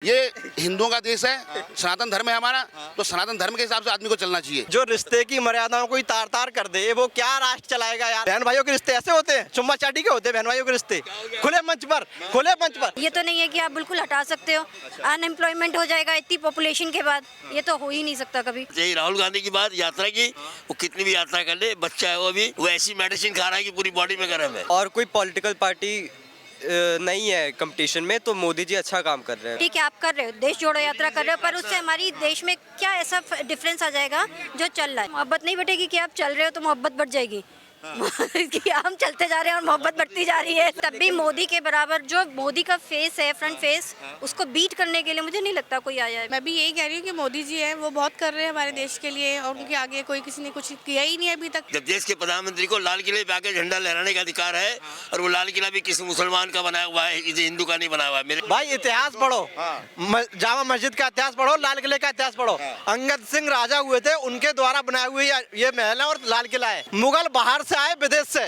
ये हिंदुओं का देश है, सनातन धर्म है हमारा, तो सनातन धर्म के हिसाब से आदमी को चलना चाहिए। जो रिश्ते की मर्यादाओं को तार तार कर दे वो क्या राष्ट्र चलाएगा यार। बहन भाइयों के रिश्ते ऐसे होते हैं, चुम्मा चाटी के होते हैं बहन भाइयों के रिश्ते, खुले मंच पर। ये तो नहीं है कि आप बिल्कुल हटा सकते हो। अनएम्प्लॉयमेंट हो जाएगा इतनी पॉपुलेशन के बाद, ये तो हो ही नहीं सकता कभी। यही राहुल गांधी की बात यात्रा की, वो कितनी भी यात्रा कर ले, बच्चा है वो भी, वो ऐसी मेडिसिन खा रहा है कि पूरी बॉडी में गर्म है। और कोई पॉलिटिकल पार्टी नहीं है कंपटीशन में, तो मोदी जी अच्छा काम कर रहे हैं। ठीक है, आप कर रहे हो, देश जोड़ो यात्रा कर रहे हो, पर उससे हमारी देश में क्या ऐसा डिफरेंस आ जाएगा जो चल रहा है। मोहब्बत नहीं बढ़ेगी कि आप चल रहे हो तो मोहब्बत बढ़ जाएगी। कि हम चलते जा रहे हैं और मोहब्बत बढ़ती जा रही है। तब भी मोदी के बराबर जो मोदी का फेस है, फ्रंट फेस, उसको बीट करने के लिए मुझे नहीं लगता कोई आया है। मैं भी यही कह रही हूँ कि मोदी जी हैं, वो बहुत कर रहे हैं हमारे देश के लिए, और उनके आगे कोई किसी ने कुछ किया ही नहीं अभी तक। जब देश के प्रधानमंत्री को लाल किले पे आके झंडा लहराने का अधिकार है, और वो लाल किला भी किसी मुसलमान का बनाया हुआ है, किसी हिंदू का नहीं बनाया हुआ है। मेरे भाई इतिहास पढ़ो, जामा मस्जिद का इतिहास पढ़ो, लाल किले का इतिहास पढ़ो। अंगद सिंह राजा हुए थे, उनके द्वारा बनाए हुए ये महल है और लाल किला है। मुगल बाहर से आए, विदेश से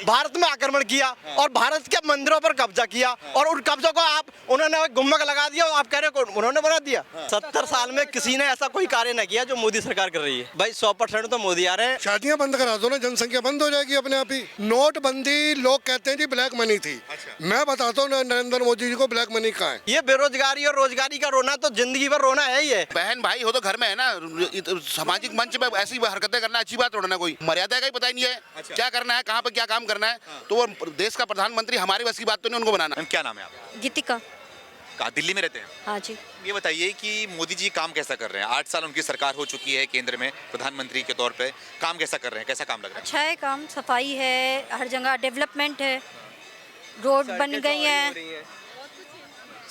भारत में आक्रमण किया और भारत के मंदिरों पर कब्जा किया, और उन कब्जों को उन्होंने गुम्मक लगा दिया और आप कह रहे हो उन्होंने बना दिया। 70 साल में किसी ने ऐसा कोई कार्य न किया जो मोदी सरकार कर रही है। भाई 100% तो मोदी आ रहे हैं। शादियां बंद करा दो ना, जनसंख्या बंद हो जाएगी अपने आप ही। नोटबंदी लोग कहते हैं जी ब्लैक मनी थी। मैं बताता हूँ नरेंद्र मोदी जी को ब्लैक मनी कहाँ है। ये बेरोजगारी और रोजगारी का रोना तो जिंदगी भर रोना है ही है। बहन भाई हो तो घर में है ना, सामाजिक मंच पे ऐसी हरकतें करना अच्छी बात थोड़ा ना, कोई मर्यादा का ही पता ही नहीं है। क्या करना है, कहाँ पे क्या काम करना है, तो वो देश का प्रधानमंत्री हमारी बस की बात तो नहीं उनको बनाना। क्या नाम है आपका? गीतिका। कहाँ, दिल्ली में रहते हैं? हाँ जी। ये बताइए कि मोदी जी काम कैसा कर रहे हैं? 8 साल उनकी सरकार हो चुकी है केंद्र में, प्रधानमंत्री के तौर पे काम कैसा कर रहे हैं, कैसा काम लग रहा है? अच्छा है काम, सफाई है, हर जगह डेवलपमेंट है, रोड बन गई हैं,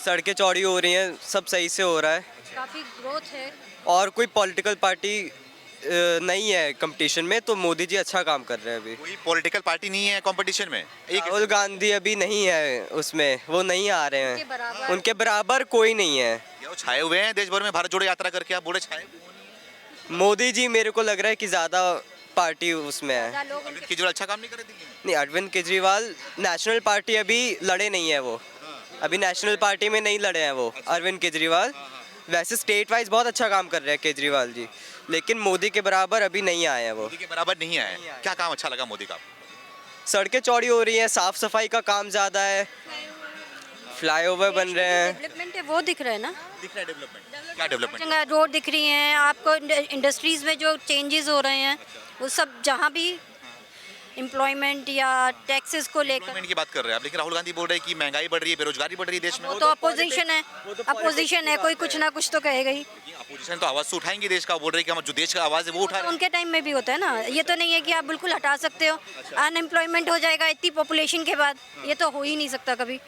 सड़कें चौड़ी हो रही हैं, सब सही से हो रहा है। काफी ग्रोथ है। और कोई पॉलिटिकल पार्टी नहीं है कंपटीशन में, तो मोदी जी अच्छा काम कर रहे हैं। अभी कोई पॉलिटिकल पार्टी नहीं है कंपटीशन में? राहुल गांधी अभी नहीं है उसमें, वो नहीं आ रहे हैं, उनके बराबर कोई नहीं है। वो छाए हुए हैं देश भर में, भारत जोड़ो यात्रा करके, आप बोले छाए। मोदी जी मेरे को लग रहा है कि ज्यादा पार्टी उसमें है। अरविंद केजरीवाल अच्छा काम नहीं कर रहे दिल्ली में? नहीं, अरविंद केजरीवाल नेशनल पार्टी अभी लड़े नहीं है, वो अभी नेशनल पार्टी में नहीं लड़े हैं वो अरविंद केजरीवाल। वैसे स्टेट वाइज बहुत अच्छा काम कर रहे हैं केजरीवाल जी, लेकिन मोदी के बराबर अभी नहीं आए हैं वो। मोदी के बराबर नहीं आए। क्या काम अच्छा लगा मोदी का? सड़कें चौड़ी हो रही हैं, साफ सफाई का काम ज़्यादा है, फ्लाईओवर बन रहे हैं। डेवलपमेंट है वो दिख रहा है ना, दिख रहा है डेवलपमेंट। क्या डेवलपमेंट? जगह रोड दिख रही हैं आपको, इंडस्ट्रीज में जो चेंजेस हो रहे हैं वो सब, जहाँ भी एम्प्लॉयमेंट या टैक्सेस को लेकर। डेवलपमेंट की बात कर रहे हैं आप, लेकिन राहुल गांधी बोल रहे हैं कि महंगाई बढ़ रही है, बेरोजगारी बढ़ रही है देश में। वो तो अपोजिशन है, अपोजिशन है, कोई कुछ ना कुछ तो कहेगा ही। अपोजिशन तो आवाज तो उठाएंगे देश का, बोल रहे हैं कि हम जो देश का आवाज है वो उठा रहे हैं। उनके टाइम में भी होता है ना, ये तो नहीं है कि आप बिल्कुल हटा सकते हो। अनएम्प्लॉयमेंट हो जाएगा इतनी पॉपुलेशन के बाद, ये तो हो ही नहीं सकता कभी।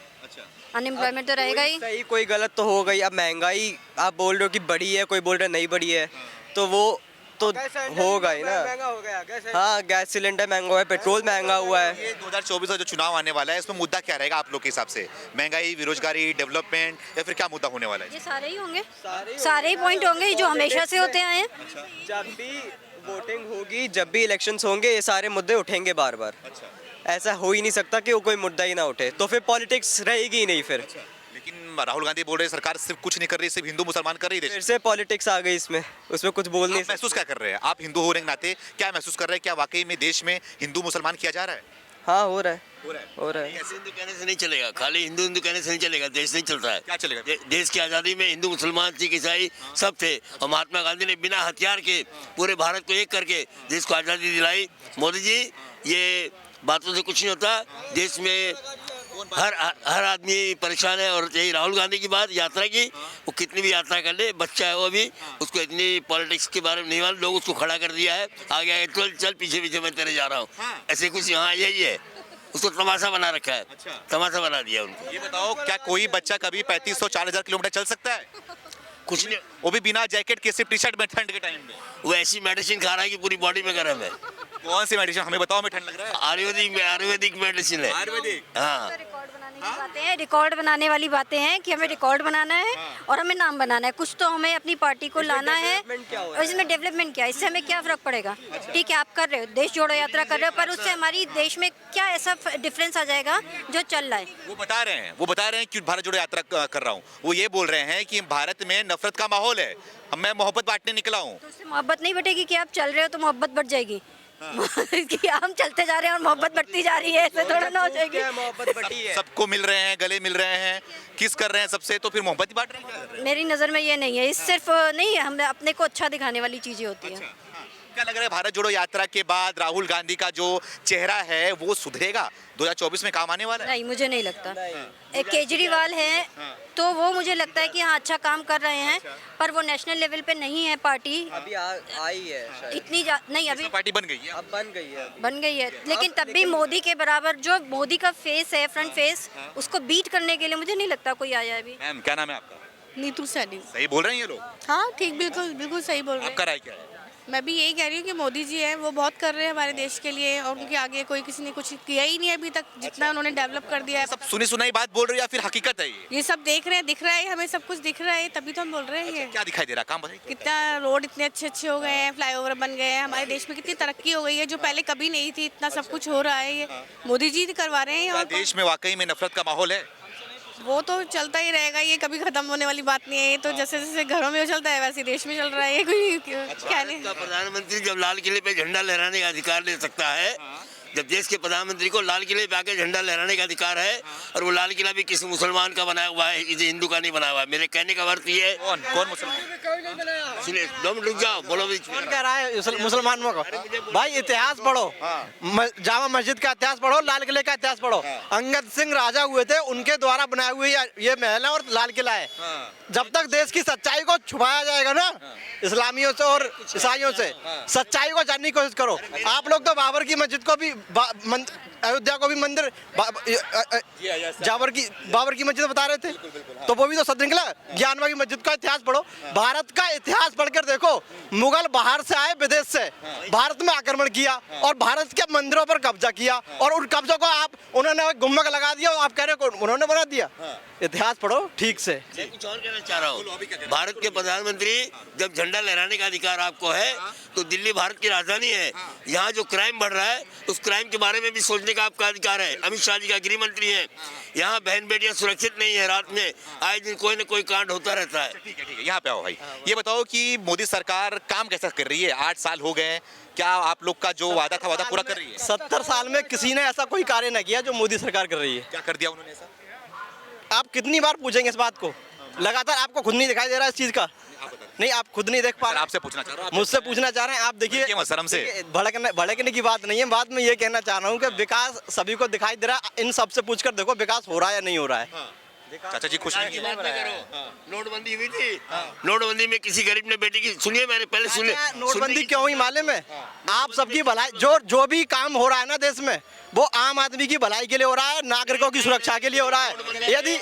अनएम्प्लॉयमेंट तो रहेगा ही। सही कोई गलत तो हो गई। अब महंगाई आप बोल रहे हो कि बढ़ी है, कोई बोल रहा है नहीं बढ़ी है, तो वो तो होगा ही ना। हाँ, गैस सिलेंडर महंगा हुआ है, पेट्रोल महंगा हुआ है। ये 2024 का जो चुनाव आने वाला है, इसमें मुद्दा क्या रहेगा आप लोग के हिसाब से? महंगाई, बेरोजगारी, डेवलपमेंट, या फिर क्या मुद्दा होने वाला है? ये सारे ही होंगे, सारे ही पॉइंट होंगे जो हमेशा से होते आए हैं। जब भी वोटिंग होगी, जब भी इलेक्शंस होंगे, ये सारे मुद्दे उठेंगे बार बार। ऐसा हो ही नहीं सकता कि वो कोई मुद्दा ही ना उठे, तो फिर पॉलिटिक्स रहेगी ही नहीं फिर। लेकिन राहुल गांधी बोल रहे हैं सरकार सिर्फ कुछ नहीं कर रही, सिर्फ हिंदू मुसलमान कर रही है। फिर से पॉलिटिक्स आ गई इसमें, उसमें कुछ बोल नहीं। महसूस क्या कर रहे हैं आप हिंदू होने के नाते? क्या महसूस कर रहे हैं? क्या वाकई में देश में हिंदू मुसलमान किया जा रहा है? हाँ, हो रहा है। ऐसे हिंदू कहने से नहीं चलेगा, खाली हिंदू हिंदू कहने से नहीं चलेगा, देश नहीं चल रहा है। क्या चलेगा? देश की आज़ादी में हिंदू मुसलमान सिख ईसाई सब थे, और महात्मा गांधी ने बिना हथियार के पूरे भारत को एक करके देश को आज़ादी दिलाई। मोदी जी, ये बातों से कुछ नहीं होता, देश में हर आदमी परेशान है। और यही राहुल गांधी की बात यात्रा की, वो कितनी भी यात्रा कर ले, बच्चा है वो भी, उसको इतनी पॉलिटिक्स के बारे में नहीं मालूम, लोग उसको खड़ा कर दिया है, आगे आगे चल पीछे पीछे मैं तेरे जा रहा हूँ, ऐसे कुछ। यहाँ यही है, उसको तमाशा बना रखा है। तमाशा बना दिया उनको। ये बताओ, क्या कोई बच्चा कभी 3500-4000 किलोमीटर चल सकता है? कुछ नहीं, वो भी बिना जैकेट के, सिर्फ टी शर्ट में, ठंड के टाइम में। वो ऐसी मेडिसिन खा रहा है कि पूरी बॉडी में गर्म है। कौन सी मेडिसिन, हमें बताओ, हमें ठंड लग रहा है? आयुर्वेदिक मेडिसिन है। आयुर्वेदिक? हाँ, बातें हैं, रिकॉर्ड बनाने वाली बातें हैं कि हमें रिकॉर्ड बनाना है और हमें नाम बनाना है। कुछ तो हमें अपनी पार्टी को लाना है और इसमें डेवलपमेंट क्या है, इससे हमें क्या फ़र्क पड़ेगा। ठीक है, आप कर रहे हो, देश जोड़ो यात्रा कर रहे हो, पर उससे हमारी देश में क्या ऐसा डिफरेंस आ जाएगा जो चल रहा है। वो बता रहे हैं कि भारत जोड़ो यात्रा कर रहा हूँ। वो ये बोल रहे हैं कि भारत में नफरत का माहौल है, मैं मोहब्बत बांटने निकला हूँ। तो उससे मोहब्बत नहीं बढ़ेगी कि आप चल रहे हो तो मोहब्बत बढ़ जाएगी। कि हम चलते जा रहे हैं और मोहब्बत बढ़ती जा रही है, ऐसे थोड़ा ना हो जाएगी। मोहब्बत बटी है। सबको मिल रहे हैं, गले मिल रहे हैं, किस कर रहे हैं सबसे, तो फिर मोहब्बत ही बांट रहे हैं। मेरी नज़र में ये नहीं है, इस सिर्फ नहीं, हम अपने को अच्छा दिखाने वाली चीज़ें होती हैं। क्या लग रहा है भारत जोड़ो यात्रा के बाद राहुल गांधी का जो चेहरा है वो सुधरेगा, 2024 में काम आने वाला है? नहीं, मुझे नहीं लगता। एक केजरीवाल है तो वो मुझे लगता है कि हाँ अच्छा काम कर रहे हैं, पर वो नेशनल लेवल पे नहीं है पार्टी। अभी आई है शायद। इतनी नहीं, अभी पार्टी बन गई है। अब बन गई है। बन गई है, लेकिन तब भी मोदी के बराबर जो मोदी का फेस है, फ्रंट फेस, उसको बीट करने के लिए मुझे नहीं लगता कोई आया है अभी। मैम क्या नाम है आपका? नीतू सैनी। सही बोल रहे हैं ये लोग? हाँ ठीक, बिल्कुल बिल्कुल सही बोल रहे आपका हैं। राय क्या है? मैं भी यही कह रही हूँ कि मोदी जी हैं वो बहुत कर रहे हैं हमारे देश के लिए, और उनके आगे कोई किसी ने कुछ किया ही नहीं है अभी तक, जितना उन्होंने डेवलप कर दिया है। सब सुनी सुनाई बात बोल रहे हो या फिर हकीकत है ये सब देख रहे हैं, दिख रहा है, हमें सब कुछ दिख रहा है, तभी तो हम बोल रहे हैं। ये क्या दिखाई दे रहा है? काम बताइए। कितना रोड इतने अच्छे अच्छे हो गए हैं, फ्लाईओवर बन गए हैं, हमारे देश में कितनी तरक्की हो गई है जो पहले कभी नहीं थी। इतना सब कुछ हो रहा है, ये मोदी जी करवा रहे हैं। क्या और देश में वाकई में नफरत का माहौल है? वो तो चलता ही रहेगा, ये कभी खत्म होने वाली बात नहीं है। ये तो जैसे जैसे घरों में चलता है वैसे देश में चल रहा है, ये कोई क्या नहीं। का प्रधानमंत्री जब लाल किले पे झंडा लहराने का अधिकार ले सकता है, जब देश के प्रधानमंत्री को लाल किले पे आके झंडा लहराने का अधिकार है, और वो लाल किला भी किसी मुसलमान का बनाया हुआ है, इसे हिंदू का नहीं बनाया हुआ है। मेरे कहने का अर्थ ये है, कौन मुसलमान? सुनिए, 2 मिनट रुक जाओ, बोलो भी। कौन कह रहा है मुसलमानों को? भाई इतिहास पढ़ो, जामा मस्जिद का इतिहास पढ़ो, लाल किले का इतिहास पढ़ो। अंगद सिंह राजा हुए थे, उनके द्वारा बनाए हुए ये महल है और लाल किला है। जब तक देश की सच्चाई को छुपाया जाएगा ना इस्लामियों से और ईसाइयों से, सच्चाई को जानने की कोशिश करो। आप लोग तो बाबर की मस्जिद को भी, अयोध्या को भी मंदिर, बाबर की मस्जिद बता रहे थे, तो वो भी तो सद निकला। ज्ञानवा की मस्जिद का इतिहास पढ़ो, भारत का इतिहास पढ़कर देखो। मुगल बाहर से आए, विदेश से भारत में आक्रमण किया और भारत के मंदिरों पर कब्जा किया, और उन कब्जों को उन्होंने गुम्बद लगा दिया, आप कह रहे हो उन्होंने बना दिया। इतिहास पढ़ो ठीक से। मैं कुछ और कहना चाह रहा हूँ, भारत के प्रधानमंत्री जब झंडा लहराने का अधिकार आपको है, तो दिल्ली भारत की राजधानी है। यहाँ जो क्राइम बढ़ रहा है, उस क्राइम के बारे में भी सोचने का आपका अधिकार है। अमित शाह जी का गृह मंत्री है। यहाँ बहन बेटियां सुरक्षित नहीं है, रात में आए दिन कोई न कोई कांड होता रहता है। ठीक है, यहाँ पे आओ भाई। ये बताओ कि मोदी सरकार काम कैसा कर रही है? 8 साल हो गए, क्या आप लोग का जो वादा था वादा पूरा कर रही है? 70 साल में किसी ने ऐसा कोई कार्य न किया जो मोदी सरकार कर रही है। क्या कर दिया उन्होंने ऐसा? आप कितनी बार पूछेंगे इस बात को? लगातार आपको खुद नहीं दिखाई दे रहा इस चीज का? नहीं, आप खुद नहीं देख पा रहे। आपसे पूछना चाह रहा हूँ, मुझसे पूछना चाह रहे हैं। आप देखिए, शर्म से भड़कने की बात नहीं है। बात में ये कहना चाह रहा हूँ कि विकास सभी को दिखाई दे रहा है। इन सबसे पूछकर देखो विकास हो रहा है या नहीं हो रहा है। चाचा जी खुश नहीं है? नोटबंदी हुई थी, नोटबंदी में किसी गरीब ने बेटी की, सुनिए मैंने पहले सुनिए, नोटबंदी क्यों हुई मालूम है? आप सबकी भलाई, जो भी काम हो रहा है ना देश में, वो आम आदमी की भलाई के लिए हो रहा है, नागरिकों की सुरक्षा के लिए हो रहा है। यदि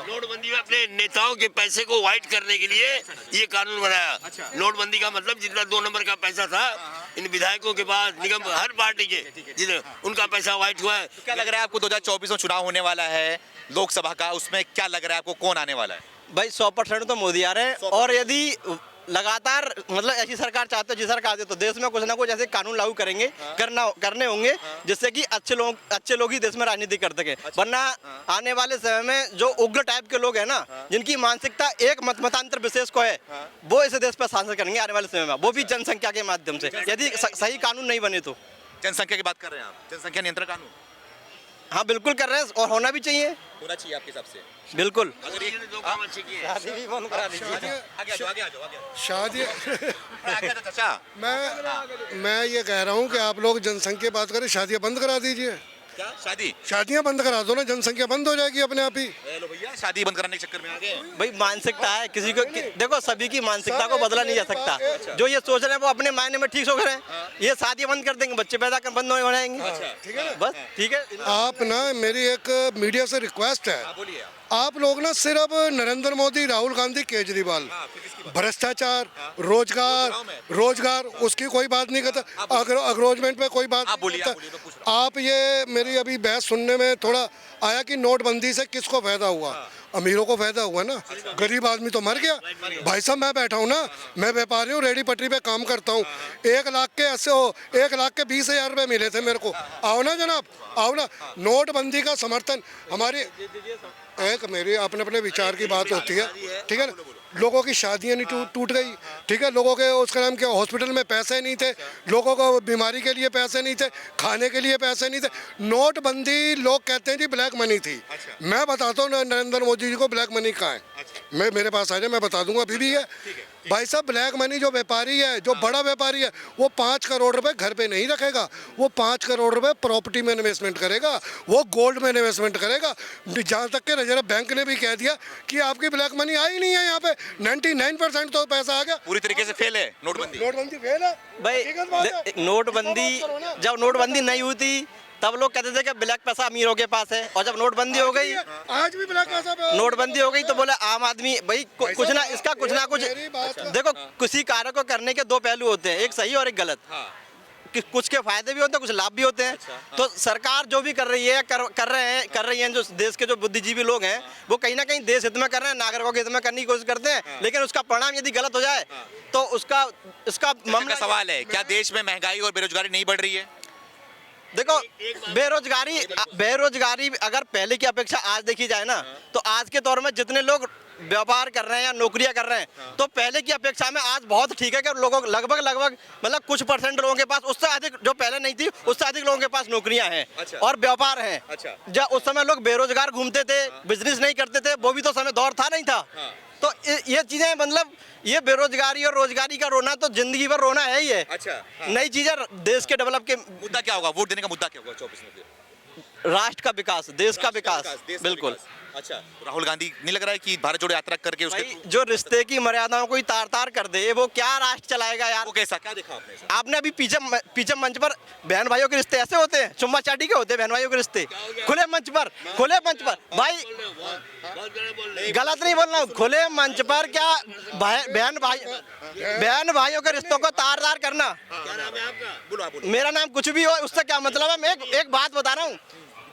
नोटबंदी में अपने नेताओं के पैसे को वाइट करने के लिए ये कानून बनाया। नोटबंदी का मतलब जितना 2 नंबर का पैसा था इन विधायकों के पास, निगम, हर पार्टी के, जिन्हें उनका पैसा वाइट हुआ है। क्या लग रहा है आपको 2024 में चुनाव होने वाला है लोकसभा का, उसमें क्या लग रहा है आपको, कौन आने वाला है? भाई 100% तो मोदी आ रहे हैं। और यदि लगातार मतलब ऐसी सरकार चाहते हो जिस सरकार आते तो देश में कुछ ना कुछ ऐसे कानून लागू करेंगे, करने होंगे जिससे कि अच्छे लोग ही देश में राजनीति कर सके। वरना आने वाले समय में जो उग्र टाइप के लोग हैं ना, जिनकी मानसिकता एक मतांतर विशेष को है, वो इस देश पर शासन करेंगे आने वाले समय में, वो भी जनसंख्या के माध्यम से, यदि सही कानून नहीं बने तो। जनसंख्या की बात कर रहे हैं आप? जनसंख्या नियंत्रण कानून? हाँ बिल्कुल कर रहे हैं, और होना भी चाहिए। होना चाहिए आपके हिसाब से? बिल्कुल। अगर ये 2 काम अच्छे किए, शादी भी बंद करा दीजिए। शादी चाचा मैं ये कह रहा हूँ कि आप लोग जनसंख्या बात करें, शादियाँ बंद करा दीजिए। क्या शादियाँ बंद करा दो ना, जनसंख्या बंद हो जाएगी अपने आप ही। लो भैया, शादी बंद कराने के चक्कर में आ गए। भाई मानसिकता है किसी को देखो, सभी की मानसिकता को बदला नहीं जा सकता। जो ये सोच रहे हैं वो अपने मायने में ठीक सोच रहे हैं। ये शादियाँ बंद कर देंगे, बच्चे पैदा कर बंद हो जाएंगे। ठीक है, बस ठीक है। आप ना, मेरी एक मीडिया से रिक्वेस्ट है, आप लोग ना सिर्फ नरेंद्र मोदी, राहुल गांधी, केजरीवाल, भ्रष्टाचार, रोजगार उसकी कोई बात नहीं करता, अग्रोजमेंट पे कोई बात आप बोलिए, नहीं आप बोलिए, मैं पूछ करता। आप ये मेरी अभी बहस सुनने में थोड़ा आया कि नोटबंदी से किसको फायदा हुआ? अमीरों को फायदा हुआ ना, गरीब आदमी तो मर गया। भाई साहब मैं बैठा हूँ ना, मैं व्यापारी हूँ, रेडी पटरी पे काम करता हूँ। 1 लाख के 20,000 रुपये मिले थे मेरे को। आओ ना जनाब, आओ ना। नोटबंदी का समर्थन हमारी मेरी अपने अपने विचार की बात होती है, ठीक है ना। लोगों की शादियां नहीं टूट गई, ठीक है। लोगों के उसका नाम क्या, हॉस्पिटल में पैसे नहीं थे, लोगों को बीमारी के लिए पैसे नहीं थे, खाने के लिए पैसे नहीं थे। नोटबंदी लोग कहते हैं जी ब्लैक मनी थी। मैं बताता हूँ नरेंद्र मोदी जी को ब्लैक मनी कहाँ है। मैं मेरे पास आ जाए, मैं बता दूंगा, अभी भी है। भाई साहब ब्लैक मनी जो व्यापारी है, जो बड़ा व्यापारी है, वो 5 करोड़ रुपए घर पे नहीं रखेगा, वो 5 करोड़ रुपए प्रॉपर्टी में इन्वेस्टमेंट करेगा, वो गोल्ड में इन्वेस्टमेंट करेगा। जहाँ तक के रिजर्व बैंक ने भी कह दिया कि आपकी ब्लैक मनी आई नहीं है यहाँ पे, 99% तो पैसा आ गया। पूरी तरीके से फेल है नोटबंदी फेल है भाई नोटबंदी, जब नोटबंदी नहीं हुई थी तब लोग कहते थे कि ब्लैक पैसा अमीरों के पास है, और जब नोटबंदी हो गई, आज भी ब्लैक पैसा नोटबंदी हो गई तो बोले आम आदमी भाई कुछ ना इसका कुछ ना कुछ। देखो किसी कार्य को करने के 2 पहलू होते हैं, एक सही और एक गलत। कुछ के फायदे भी होते हैं, कुछ लाभ भी होते हैं। तो सरकार जो भी कर रही है कर रही हैं जो देश के जो बुद्धिजीवी लोग हैं, वो कहीं ना कहीं देश हित में कर रहे हैं, नागरिकों के हित में करने की कोशिश करते हैं। लेकिन उसका परिणाम यदि गलत हो जाए तो इसका मामला सवाल है, क्या देश में महंगाई और बेरोजगारी नहीं बढ़ रही है? देखो बेरोजगारी अगर पहले की अपेक्षा आज देखी जाए ना, तो आज के दौर में जितने लोग व्यापार कर रहे हैं या नौकरियां कर रहे हैं, तो पहले की अपेक्षा में आज बहुत ठीक है कि लोगों लगभग मतलब कुछ % लोगों के पास, उससे अधिक जो पहले नहीं थी उससे अधिक लोगों के पास नौकरियां हैं और व्यापार हैं। जब उस समय लोग बेरोजगार घूमते थे, बिजनेस नहीं करते थे, वो भी तो समय दौर था नहीं था। तो ये चीजें मतलब ये बेरोजगारी और रोजगारी का रोना तो जिंदगी भर रोना है ही है। नई चीजें देश के डेवलप के मुद्दा क्या होगा? वोट देने का मुद्दा क्या होगा 24 में? राष्ट्र का विकास, देश का विकास, बिल्कुल। अच्छा, राहुल गांधी नहीं लग रहा है कि भारत जोड़ो यात्रा करके उसके भाई जो रिश्ते की मर्यादाओं को ही तार कर दे, वो क्या राष्ट्र चलाएगा यार? वो कैसा, क्या देखा आपने? आपने अभी पीछे मंच पर बहन भाइयों के रिश्ते ऐसे होते हैं, चुम्मा चाटी के होते हैं बहन भाइयों के रिश्ते, खुले मंच पर भाई गलत नहीं बोल रहा हूँ, खुले मंच पर क्या बहन भाइयों के रिश्तों को तार करना। मेरा नाम कुछ भी हो, उससे क्या मतलब है? मैं एक बात बता रहा हूँ,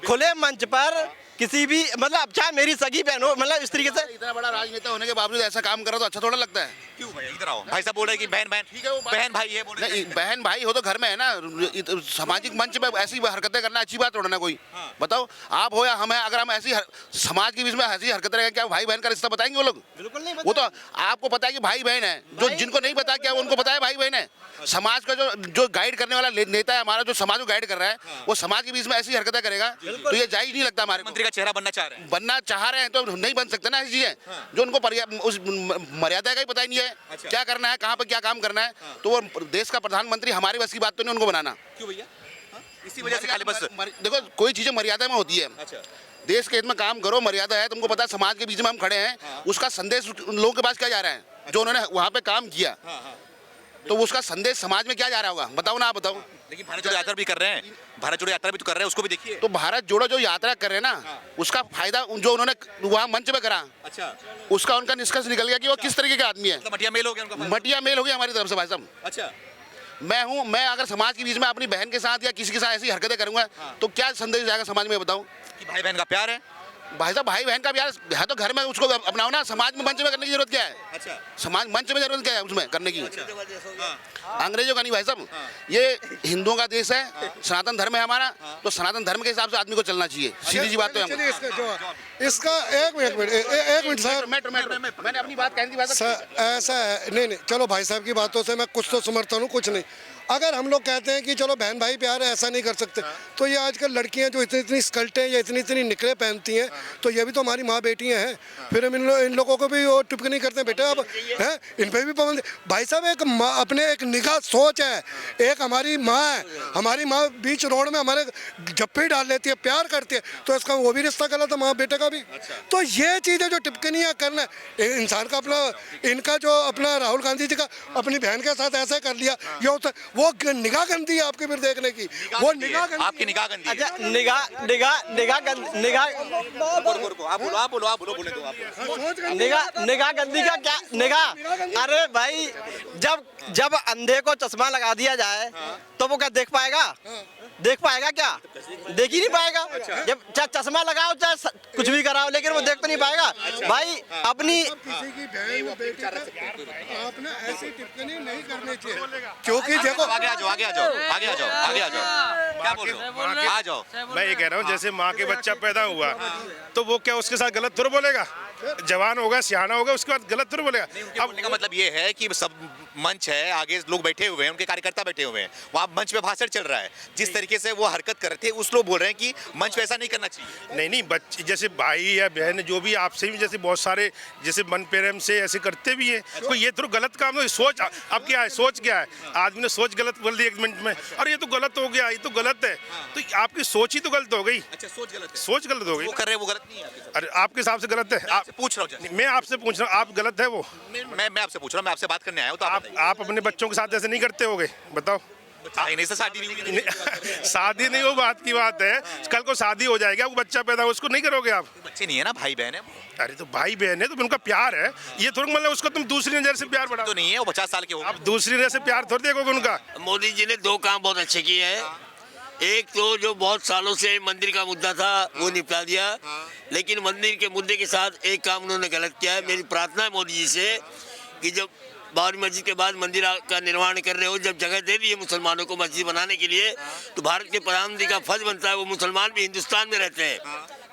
खुले मंच पर किसी भी मतलब चाहे मेरी सगी बहन हो, मतलब इस तरीके से इतना बड़ा राजनेता होने के बावजूद ऐसा काम करा तो अच्छा थोड़ा लगता है। क्यों भाई? इधर आओ। भाई साहब बोल रहे हैं कि बहन ठीक है, वो बहन भाई है, बोल रहे हैं। नहीं, बहन भाई हो तो घर में है ना। सामाजिक मंच पे ऐसी हरकतें करना अच्छी बात थोड़ा ना कोई। बताओ आप हो या हम है, अगर हम ऐसी समाज के बीच में ऐसी हरकतें करेंगे, क्या भाई बहन का रिश्ता बताएंगे वो लोग? बिल्कुल नहीं। वो तो आपको पता है कि भाई बहन है, जो जिनको नहीं पता क्या उनको पता है भाई बहन है। समाज का जो गाइड करने वाला नेता है हमारा, जो समाज को गाइड कर रहा है, वो समाज के बीच में ऐसी हरकतें करेगा तो ये जायज नहीं लगता। हमारे मंत्री का चेहरा बनना चाह रहे हैं तो नहीं बन सकते ना ऐसी चीजें जो उनको उस मर्यादा का ही पता ही नहीं है। क्या करना है, कहाँ पे क्या काम करना है, तो वो देश का प्रधानमंत्री हमारी बस की बात तो नहीं उनको बनाना। क्यों भैया? इसी वजह से खाली बस देखो कोई चीजें मर्यादा में होती है। देश के हित में काम करो, मर्यादा है। तुमको पता है समाज के बीच में हम खड़े हैं, उसका संदेश उन लोगों के पास क्या जा रहा है जो उन्होंने वहाँ पे काम किया, तो उसका संदेश समाज में क्या जा रहा होगा? बताओ ना, आप बताओ। लेकिन भारत जोड़ो यात्रा भी कर रहे हैं, भारत जोड़ो यात्रा भी तो कर रहे हैं, उसको भी देखिए। तो भारत जोड़ो जो यात्रा कर रहे हैं ना, उसका फायदा जो उन्होंने वहाँ मंच पे करा, उसका उनका निष्कर्ष निकल गया कि वो किस तरीके के आदमी है। मटिया मेल हो गया उनका। मटिया मेल हो गया हमारी तरफ से भाई साहब। अच्छा, मैं अगर समाज के बीच में अपनी बहन के साथ या किसी के साथ ऐसी हरकतें करूंगा तो क्या संदेश जाएगा समाज में? बताओ कि भाई बहन का प्यार है। भाई साहब भाई बहन का प्यार है तो घर में उसको अपनाओ ना। समाज में मंच में करने की जरूरत क्या है? अच्छा, समाज मंच में जरूरत क्या है उसमें करने की? अंग्रेजों का नहीं भाई साहब, ये हिंदुओं का देश है, सनातन धर्म है हमारा, तो सनातन धर्म के हिसाब से आदमी को चलना चाहिए। सीधी सी बात तो है। इसका एक मिनट सर, मैंने अपनी बात कहने की बात ऐसा है नहीं, चलो भाई साहब की बातों से मैं कुछ तो समर्थन हूँ, कुछ नहीं। अगर हम लोग कहते हैं कि चलो बहन भाई प्यार है, ऐसा नहीं कर सकते, तो ये आजकल लड़कियां जो इतनी स्कर्टें या इतनी निकले पहनती हैं, तो ये भी तो हमारी माँ बेटियां हैं। फिर हम इन लोगों को भी वो टिप्पणी करते हैं, बेटा अब हैं इन पर भी पाबंदी। भाई साहब एक माँ अपने एक निगाह सोच है, एक हमारी माँ है, हमारी माँ बीच रोड में हमारे जप्पी डाल लेती है, प्यार करती है, तो इसका वो भी रिश्ता गलत है, माँ बेटे का भी। तो ये चीज़ें जो टिप्पणियाँ करना इंसान का अपना, इनका जो अपना राहुल गांधी जी का अपनी बहन के साथ ऐसा कर लिया, ये वो निगाह गंदी है आपकी फिर देखने की, वो निगाह गंदी आपकी निगाह गंदी है। अच्छा निगाह निगाह गंदी का क्या निगाह? अरे भाई जब अंधे को चश्मा लगा दिया जाए तो वो क्या देख पाएगा? देख पाएगा क्या? देख ही नहीं पाएगा। जब चाहे चश्मा लगाओ चाहे कुछ भी कराओ, लेकिन वो देख तो नहीं पाएगा। भाई अपनी किसी की बहन बेटी पे आपने ऐसी टिप्पणी नहीं करनी चाहिए, क्योंकि देखो आगे आ जाओ, आगे आ जाओ, आगे आ जाओ, आगे आ जाओ, क्या बोल रहे हो? आ जाओ। मैं ये कह रहा हूँ जैसे माँ के बच्चा पैदा हुआ तो वो क्या उसके साथ गलत थोड़ा बोलेगा? जवान होगा, सियाना होगा, उसके बाद गलत थोड़ा बोलेगा। अब बोलने का मतलब ये है कि सब मंच है, आगे लोग बैठे हुए हैं, उनके कार्यकर्ता बैठे हुए हैं, वहाँ मंच पे भाषण चल रहा है, जिस तरीके से वो हरकत कर रहे थे उस लोग बोल रहे हैं कि मंच पे ऐसा नहीं करना चाहिए। नहीं बच्चे जैसे भाई या बहन जो भी आपसे भी जैसे बहुत सारे जैसे मन प्रेम से ऐसे करते भी हैं, तो ये तो गलत काम है। सोच अब क्या है, सोच क्या है? आदमी ने सोच गलत बोल दी 1 मिनट में, और ये तो गलत हो गया, ये तो गलत है, तो आपकी सोच ही तो गलत हो गई। अच्छा, सोच गलत है, सोच गलत हो गई। वो कर रहे हैं वो गलत नहीं है आपके साथ। अरे आपके हिसाब से गलत है। आपसे पूछ रहा हूँ जस्ट। मैं आपसे पूछ रहा हूँ, आप गलत है वो? मैं आपसे पूछ रहा हूँ, मैं आपसे बात करने आया हूँ, तो आप अपने बच्चों के साथ ऐसे नहीं करते होगे? बताओ। नहीं से शादी नहीं हुई। शादी नहीं, वो बात की बात है, कल को शादी हो जाएगा, वो बच्चा पैदा हो, उसको नहीं करोगे आप? बच्चे नहीं है ना, भाई बहन है। अरे तो भाई बहन है तो उनका प्यार है, ये थोड़ा मतलब उसको तुम दूसरी नजर से प्यार बढ़ा तो नहीं है, वो 50 साल के हो। आप दूसरी नजर से प्यार थोड़ी देखोगे उनका। मोदी जी ने 2 काम बहुत अच्छे किए हैं। एक तो जो बहुत सालों से मंदिर का मुद्दा था वो निपटा दिया, लेकिन मंदिर के मुद्दे के साथ एक काम उन्होंने गलत किया है। मेरी प्रार्थना है मोदी जी से कि जब बाबरी मस्जिद के बाद मंदिर का निर्माण कर रहे हो, जब जगह दे दी है मुसलमानों को मस्जिद बनाने के लिए, तो भारत के प्रधानमंत्री का फर्ज बनता है, वो मुसलमान भी हिंदुस्तान में रहते हैं।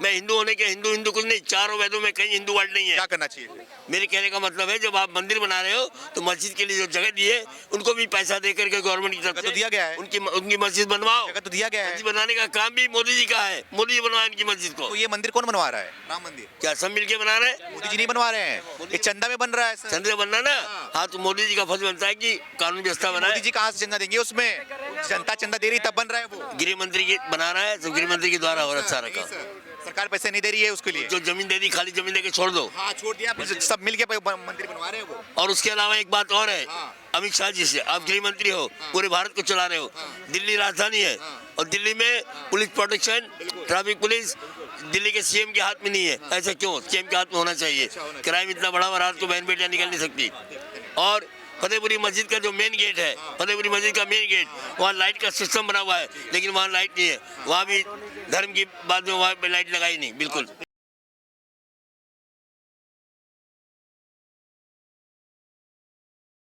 मैं हिंदू होने के हिंदू कुछ नहीं, 4 वेदों में कहीं हिंदू वर्ड नहीं है। क्या करना चाहिए? मेरे कहने का मतलब है जब आप मंदिर बना रहे हो तो मस्जिद के लिए जो जगह दी है उनको भी पैसा दे करके गवर्नमेंट की तरफ तो दिया गया है। उनकी मस्जिद बनवाओ। जगह तो दिया गया है। मस्जिद बनाने का काम भी मोदी जी का है, मोदी जी बनवाए इनकी मस्जिद को। तो ये मंदिर कौन बनवा रहा है? राम मंदिर क्या सब मिलके बना रहे हैं? मोदी जी नहीं बनवा रहे हैं, ये चंदा में बन रहा है। चंद्र बनना ना, हाँ तो मोदी जी का फर्ज बनता है कि कानून व्यवस्था बनाए। मोदी जी कहाँ से चंदा देंगे? उसमें जनता चंदा दे रही तब बन रहा है वो। गृह मंत्री की बना रहा है, तो गृह मंत्री के द्वारा हो रहा है सारा काम। सरकार पैसे नहीं दे रही है उसके लिए। जो जमीन दे दी, खाली जमीन देके छोड़ दो। हाँ, छोड़ दिया, सब मिलके मंदिर बनवा रहे हैं वो। और उसके अलावा एक बात और है, अमित शाह जी से आप गृह मंत्री हो, पूरे भारत को चला रहे हो, दिल्ली राजधानी है और दिल्ली में police protection, traffic police Delhi के सीएम के हाथ में नहीं है। ऐसा क्यों? सीएम के हाथ में होना चाहिए। क्राइम इतना बड़ा हुआ, रात को बहन बेटियां निकल नहीं सकती। और फतेहपुरी मस्जिद का जो मेन गेट है, फतेहपुरी मस्जिद का मेन गेट, वहाँ लाइट का सिस्टम बना हुआ है, लेकिन वहाँ लाइट नहीं है। वहाँ भी धर्म की बात में वहाँ पे लाइट लगाई नहीं, बिल्कुल।